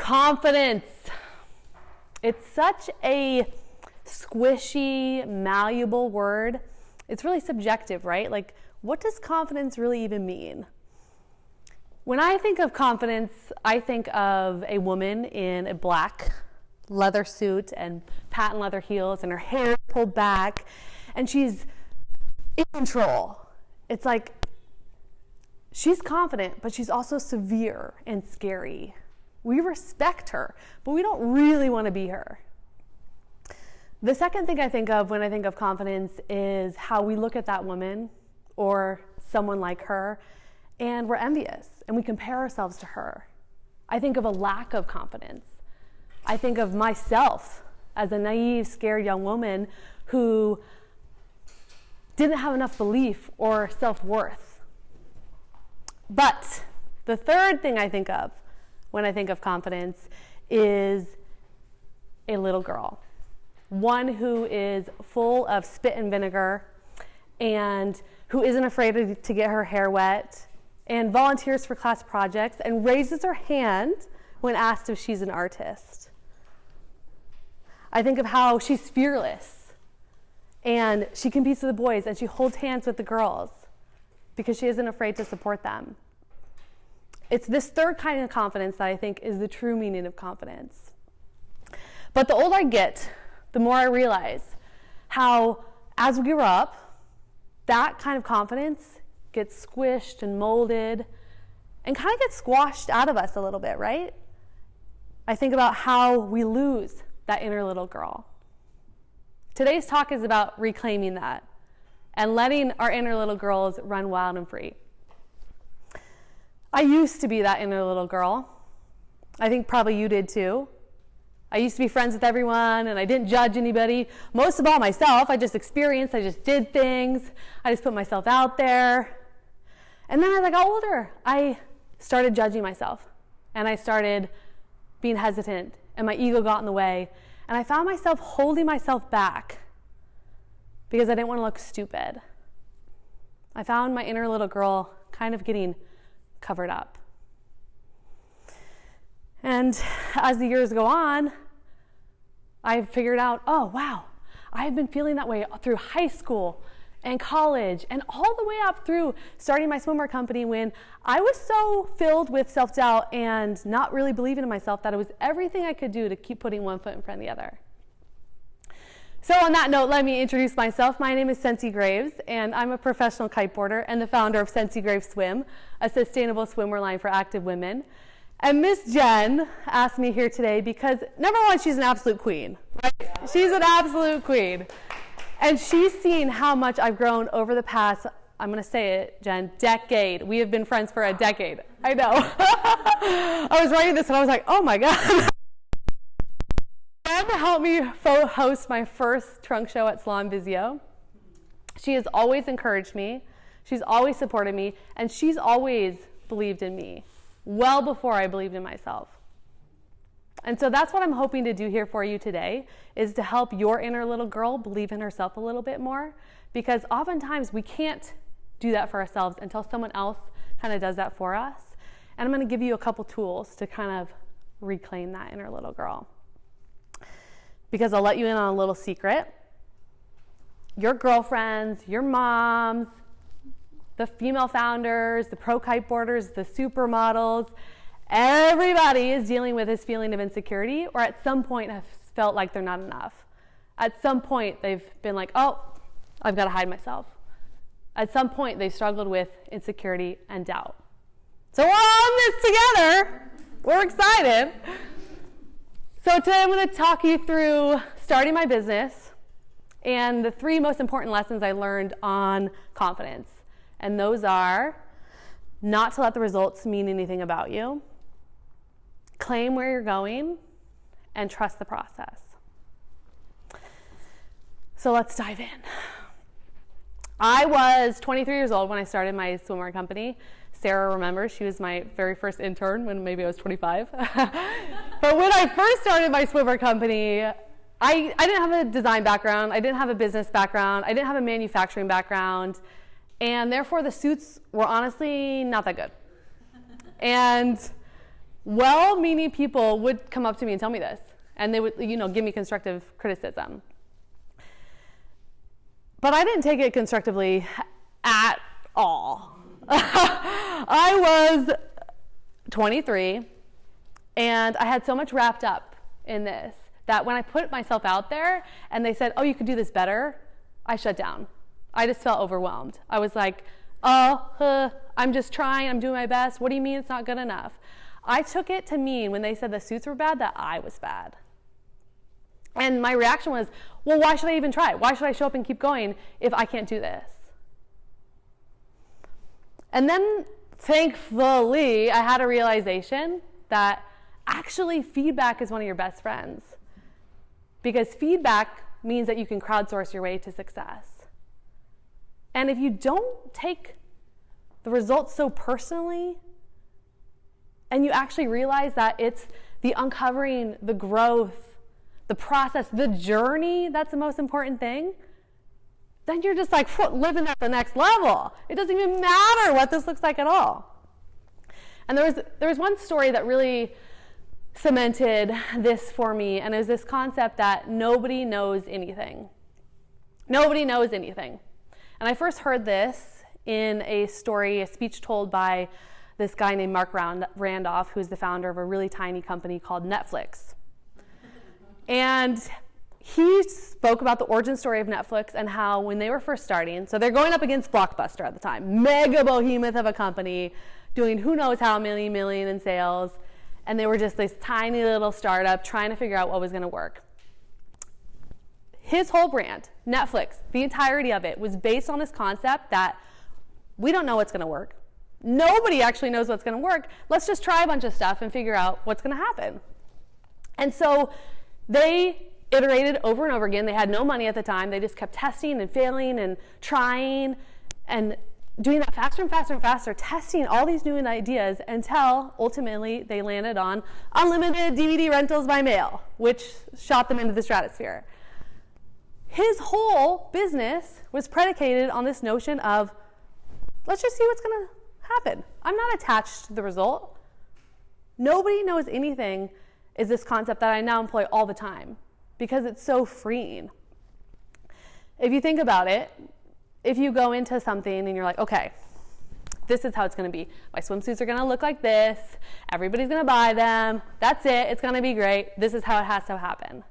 Confidence. It's such a squishy, malleable word. It's really subjective, right? Like, what does confidence really even mean? When I think of confidence, I think of a woman in a black leather suit and patent leather heels and her hair pulled back, and she's in control. It's like she's confident, but she's also severe and scary. We respect her, but we don't really want to be her. The second thing I think of when I think of confidence is how we look at that woman or someone like her, and we're envious, and we compare ourselves to her. I think of a lack of confidence. I think of myself as a naive, scared young woman who didn't have enough belief or self-worth. But the third thing I think of when I think of confidence is a little girl. One who is full of spit and vinegar and who isn't afraid to get her hair wet and volunteers for class projects and raises her hand when asked if she's an artist. I think of how she's fearless and she competes with the boys and she holds hands with the girls because she isn't afraid to support them. It's this third kind of confidence that I think is the true meaning of confidence. But the older I get, the more I realize how, as we grow up, that kind of confidence gets squished and molded and kind of gets squashed out of us a little bit, right? I think about how we lose that inner little girl. Today's talk is about reclaiming that and letting our inner little girls run wild and free. I used to be that inner little girl. I think probably you did too. I used to be friends with everyone, and I didn't judge anybody. Most of all myself. I just experienced, I just did things. I just put myself out there. And then as I got older, I started judging myself. And I started being hesitant, and my ego got in the way. And I found myself holding myself back because I didn't want to look stupid. I found my inner little girl kind of getting covered up. And as the years go on, I've figured out, oh, wow, I've been feeling that way through high school and college and all the way up through starting my swimwear company when I was so filled with self-doubt and not really believing in myself that it was everything I could do to keep putting one foot in front of the other. So on that note, let me introduce myself. My name is Sensi Graves, and I'm a professional kiteboarder and the founder of Sensi Graves Swim, a sustainable swimwear line for active women. And Miss Jen asked me here today because, number one, she's an absolute queen, right? Yeah. She's an absolute queen. And she's seen how much I've grown over the past, I'm going to say it, Jen, decade. We have been friends for a decade. I know. I was writing this and I was like, oh my God. Jen helped me host my first trunk show at Salon Vizio. She has always encouraged me. She's always supported me. And she's always believed in me. Well before I believed in myself. And so that's what I'm hoping to do here for you today, is to help your inner little girl believe in herself a little bit more, because oftentimes we can't do that for ourselves until someone else kind of does that for us. And I'm going to give you a couple tools to kind of reclaim that inner little girl. Because I'll let you in on a little secret. Your girlfriends, your moms, the female founders, the pro kiteboarders, the supermodels, everybody is dealing with this feeling of insecurity, or at some point have felt like they're not enough. At some point they've been like, oh, I've got to hide myself. At some point they've struggled with insecurity and doubt. So we're all in this together. We're excited. So today I'm going to talk you through starting my business and the 3 most important lessons I learned on confidence. And those are not to let the results mean anything about you, claim where you're going, and trust the process. So let's dive in. I was 23 years old when I started my swimwear company. Sarah remembers, she was my very first intern when maybe I was 25. But when I first started my swimwear company, I didn't have a design background, I didn't have a business background, I didn't have a manufacturing background. And therefore, the suits were honestly not that good. And well-meaning people would come up to me and tell me this, and they would, give me constructive criticism. But I didn't take it constructively at all. I was 23, and I had so much wrapped up in this that when I put myself out there and they said, oh, you could do this better, I shut down. I just felt overwhelmed. I was like, I'm just trying, I'm doing my best. What do you mean it's not good enough? I took it to mean when they said the suits were bad that I was bad. And my reaction was, well, why should I even try? Why should I show up and keep going if I can't do this? And then, thankfully, I had a realization that actually feedback is one of your best friends. Because feedback means that you can crowdsource your way to success. And if you don't take the results so personally, and you actually realize that it's the uncovering, the growth, the process, the journey that's the most important thing, then you're just like living at the next level. It doesn't even matter what this looks like at all. And there was one story that really cemented this for me, and it was this concept that nobody knows anything. Nobody knows anything. And I first heard this in a speech told by this guy named Mark Randolph, who's the founder of a really tiny company called Netflix. And he spoke about the origin story of Netflix and how when they were first starting, so they're going up against Blockbuster at the time, mega behemoth of a company, doing who knows how many million in sales, and they were just this tiny little startup trying to figure out what was going to work. His whole brand, Netflix, the entirety of it, was based on this concept that we don't know what's going to work. Nobody actually knows what's going to work. Let's just try a bunch of stuff and figure out what's going to happen. And so they iterated over and over again. They had no money at the time. They just kept testing and failing and trying and doing that faster and faster and faster, testing all these new ideas until ultimately they landed on unlimited DVD rentals by mail, which shot them into the stratosphere. His whole business was predicated on this notion of, let's just see what's going to happen. I'm not attached to the result. Nobody knows anything is this concept that I now employ all the time because it's so freeing. If you think about it, if you go into something and you're like, okay, this is how it's going to be. My swimsuits are going to look like this. Everybody's going to buy them. That's it. It's going to be great. This is how it has to happen.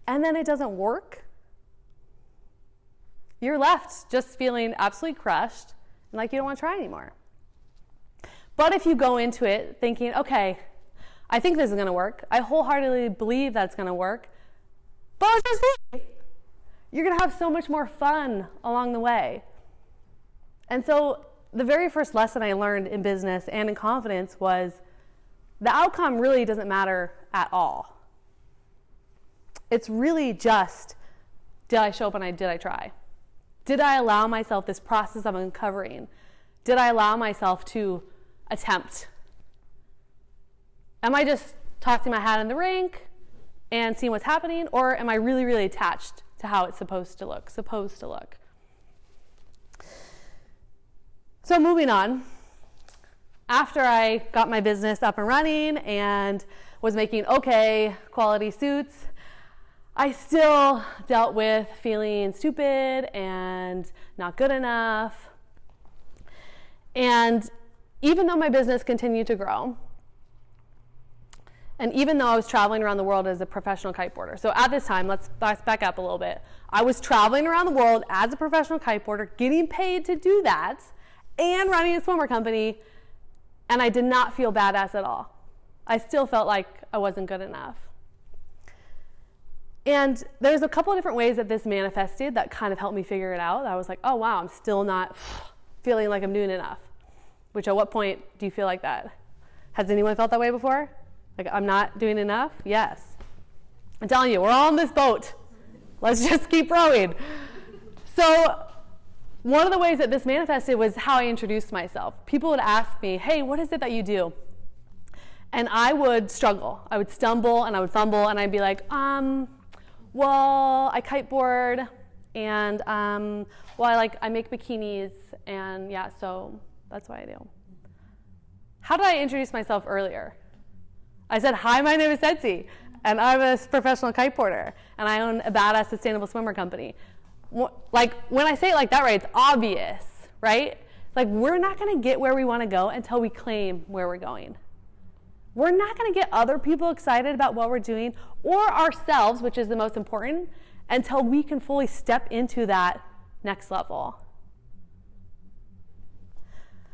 And then it doesn't work. You're left just feeling absolutely crushed and like you don't want to try anymore. But if you go into it thinking, okay, I think this is going to work. I wholeheartedly believe that's going to work. But let's just see. You're going to have so much more fun along the way. And so the very first lesson I learned in business and in confidence was the outcome really doesn't matter at all. It's really just, did I show up and did I try? Did I allow myself this process of uncovering? Did I allow myself to attempt? Am I just tossing my hat in the rink and seeing what's happening, or am I really, really attached to how it's supposed to look? So moving on, after I got my business up and running and was making okay quality suits, I still dealt with feeling stupid and not good enough. And even though my business continued to grow, and even though I was traveling around the world as a professional kiteboarder, so at this time, let's back up a little bit. I was traveling around the world as a professional kiteboarder, getting paid to do that, and running a swimwear company, and I did not feel badass at all. I still felt like I wasn't good enough. And there's a couple of different ways that this manifested that kind of helped me figure it out. I was like, oh wow, I'm still not feeling like I'm doing enough. Which, at what point do you feel like that? Has anyone felt that way before? Like, I'm not doing enough? Yes. I'm telling you, we're all on this boat. Let's just keep rowing. So one of the ways that this manifested was how I introduced myself. People would ask me, hey, what is it that you do? And I would struggle. I would stumble and I would fumble and I'd be like, well, I kiteboard and I make bikinis and yeah, so that's what I do. How did I introduce myself earlier? I said, hi, my name is Sensi, and I'm a professional kiteboarder, and I own a badass sustainable swimmer company. Like, when I say it like that, right, it's obvious, right? Like, we're not going to get where we want to go until we claim where we're going. We're not going to get other people excited about what we're doing, or ourselves, which is the most important, until we can fully step into that next level.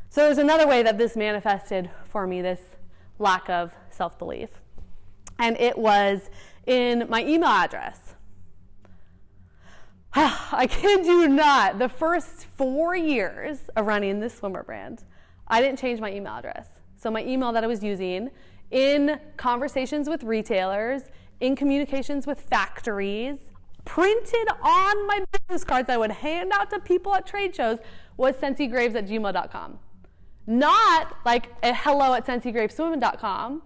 So there's another way that this manifested for me, this lack of self-belief. And it was in my email address. I kid you not, the first 4 years of running this swimmer brand, I didn't change my email address. So my email that I was using in conversations with retailers, in communications with factories, printed on my business cards I would hand out to people at trade shows, was sensigraves@gmail.com. Not like a hello@sensigraveswim.com,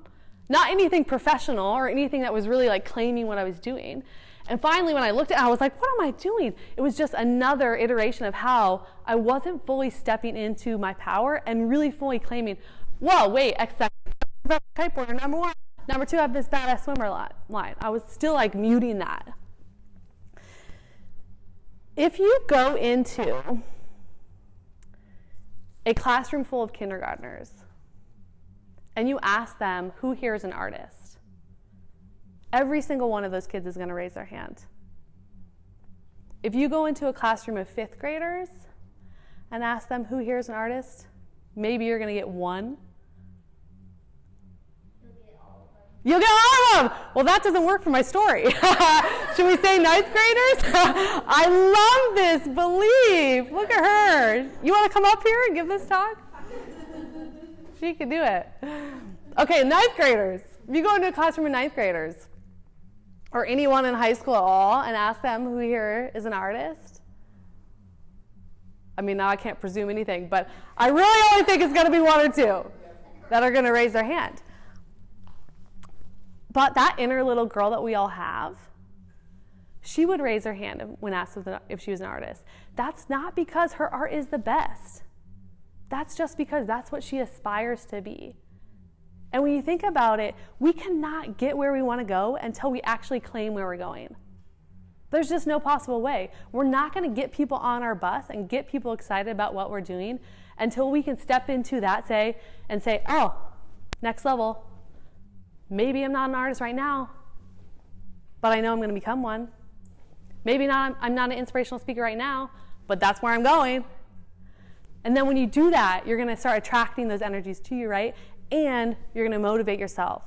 not anything professional or anything that was really like claiming what I was doing. And finally, when I looked at it, I was like, what am I doing? It was just another iteration of how I wasn't fully stepping into my power and really fully claiming, whoa, wait, kiteboarder, number one. Number two, I have this badass swimmer line. I was still like muting that. If you go into a classroom full of kindergartners and you ask them, who here is an artist? Every single one of those kids is going to raise their hand. If you go into a classroom of 5th graders and ask them, who here is an artist? Maybe you're going to get one. You'll get all of them. Well, that doesn't work for my story. Should we say 9th graders? I love this belief. Look at her. You want to come up here and give this talk? She can do it. Okay, 9th graders. If you go into a classroom of 9th graders, or anyone in high school at all, and ask them who here is an artist, I mean, now I can't presume anything, but I really only think it's going to be 1 or 2 that are going to raise their hand. But that inner little girl that we all have, she would raise her hand when asked if she was an artist. That's not because her art is the best. That's just because that's what she aspires to be. And when you think about it, we cannot get where we want to go until we actually claim where we're going. There's just no possible way. We're not going to get people on our bus and get people excited about what we're doing until we can step into that say, oh, next level. Maybe I'm not an artist right now, but I know I'm going to become one. Maybe I'm not an inspirational speaker right now, but that's where I'm going. And then when you do that, you're going to start attracting those energies to you, right? And you're going to motivate yourself.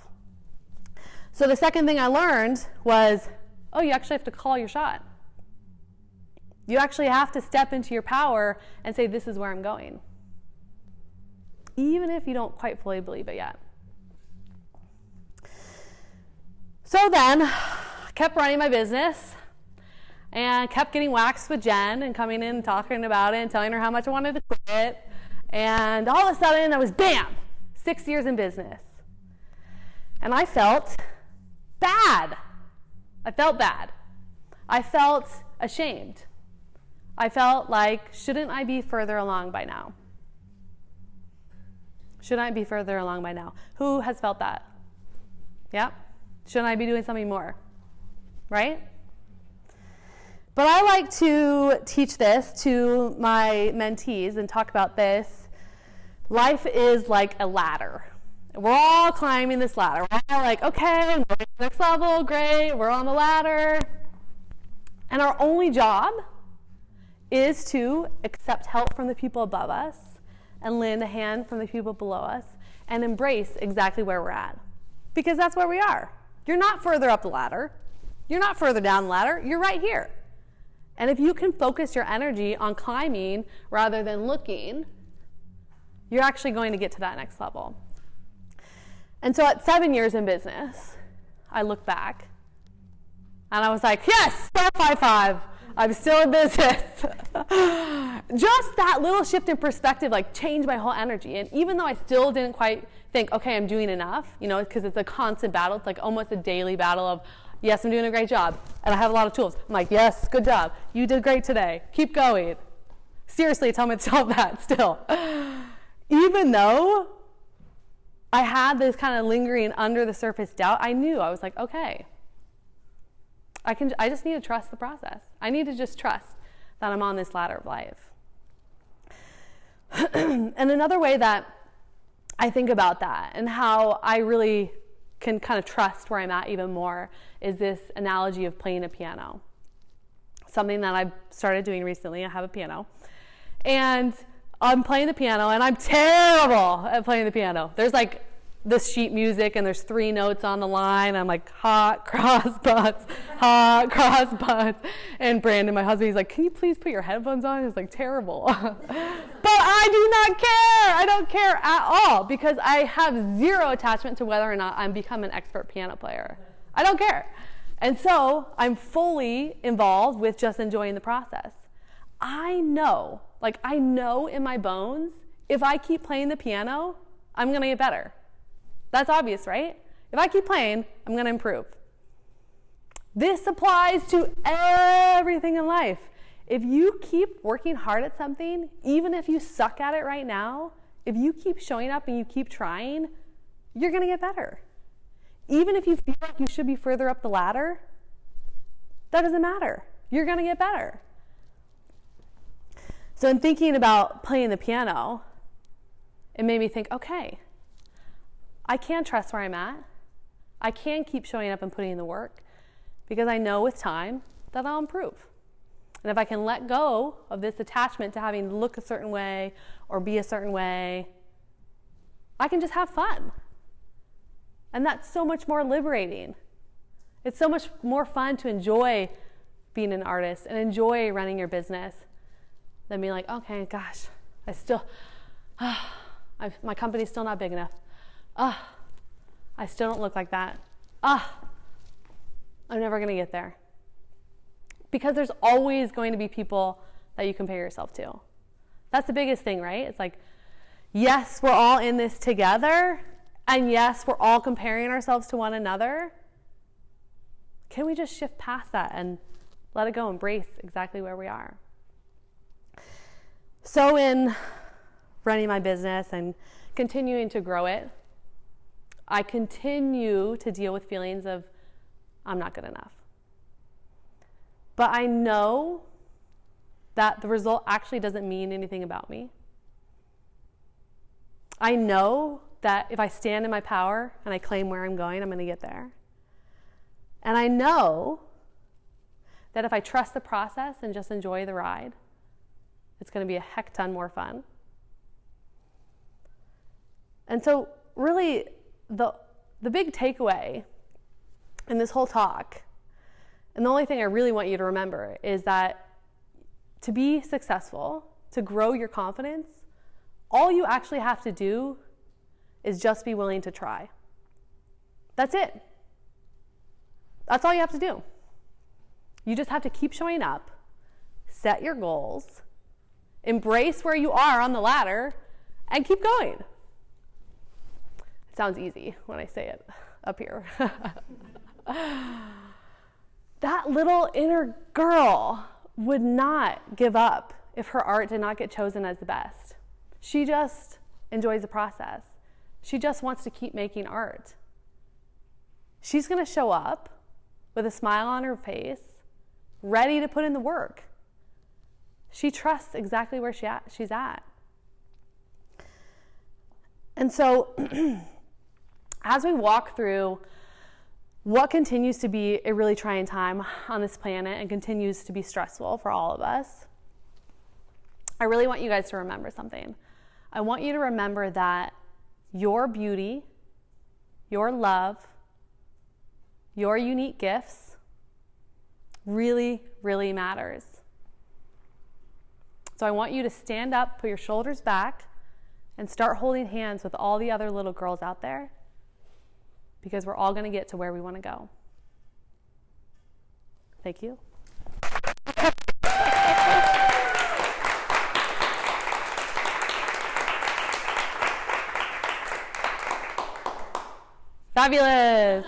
So the second thing I learned was, oh, you actually have to call your shot. You actually have to step into your power and say, this is where I'm going. Even if you don't quite fully believe it yet. So then, I kept running my business and kept getting waxed with Jen and coming in and talking about it and telling her how much I wanted to quit. And all of a sudden, I was, bam, 6 years in business. And I felt bad. I felt bad. I felt ashamed. I felt like, shouldn't I be further along by now? Shouldn't I be further along by now? Who has felt that? Yeah? Shouldn't I be doing something more? Right? But I like to teach this to my mentees and talk about this. Life is like a ladder. We're all climbing this ladder. We're all like, okay, I'm going to the next level, great, we're on the ladder. And our only job is to accept help from the people above us and lend a hand from the people below us and embrace exactly where we're at. Because that's where we are. You're not further up the ladder. You're not further down the ladder. You're right here. And if you can focus your energy on climbing rather than looking, you're actually going to get to that next level. And so at 7 years in business, I look back and I was like, yes, high five. I'm still in business. Just that little shift in perspective like changed my whole energy. And even though I still didn't quite think, okay, I'm doing enough, because it's a constant battle. It's like almost a daily battle of, yes, I'm doing a great job. And I have a lot of tools. I'm like, yes, good job. You did great today. Keep going. Seriously, tell myself that still. Even though I had this kind of lingering under the surface doubt. I knew, I was like, okay, I just need to trust the process. I need to just trust that I'm on this ladder of life. And another way that I think about that and how I really can kind of trust where I'm at even more is this analogy of playing a piano. Something that I've started doing recently. I have a piano. And I'm playing the piano, and I'm terrible at playing the piano. There's like this sheet music, and there's 3 notes on the line. I'm like, hot, cross, butts, hot, cross, butts. And Brandon, my husband, he's like, can you please put your headphones on? It's like, terrible. But I do not care. I don't care at all, because I have zero attachment to whether or not I'm become an expert piano player. I don't care. And so I'm fully involved with just enjoying the process. I know in my bones, if I keep playing the piano, I'm going to get better. That's obvious, right? If I keep playing, I'm going to improve. This applies to everything in life. If you keep working hard at something, even if you suck at it right now, if you keep showing up and you keep trying, you're going to get better. Even if you feel like you should be further up the ladder, that doesn't matter. You're going to get better. So in thinking about playing the piano, it made me think, okay, I can trust where I'm at. I can keep showing up and putting in the work, because I know with time that I'll improve. And if I can let go of this attachment to having to look a certain way or be a certain way, I can just have fun. And that's so much more liberating. It's so much more fun to enjoy being an artist and enjoy running your business than being like, okay, gosh, my company's still not big enough. I still don't look like that. I'm never going to get there. Because there's always going to be people that you compare yourself to. That's the biggest thing, right? It's like, yes, we're all in this together, and yes, we're all comparing ourselves to one another. Can we just shift past that and let it go, embrace exactly where we are? So in running my business and continuing to grow it, I continue to deal with feelings of I'm not good enough. But I know that the result actually doesn't mean anything about me. I know that if I stand in my power and I claim where I'm going, I'm going to get there. And I know that if I trust the process and just enjoy the ride, it's going to be a heck ton more fun. And so really the big takeaway in this whole talk, and the only thing I really want you to remember, is that to be successful, to grow your confidence, all you actually have to do is just be willing to try. That's it. That's all you have to do. You just have to keep showing up, set your goals, embrace where you are on the ladder, and keep going. It sounds easy when I say it up here. That little inner girl would not give up if her art did not get chosen as the best. She just enjoys the process. She just wants to keep making art. She's going to show up with a smile on her face, ready to put in the work. She trusts exactly where she's at. And so, as we walk through what continues to be a really trying time on this planet and continues to be stressful for all of us, I really want you guys to remember something. I want you to remember that your beauty, your love, your unique gifts really, really matters. So I want you to stand up, put your shoulders back, and start holding hands with all the other little girls out there, because we're all going to get to where we want to go. Thank you. Fabulous.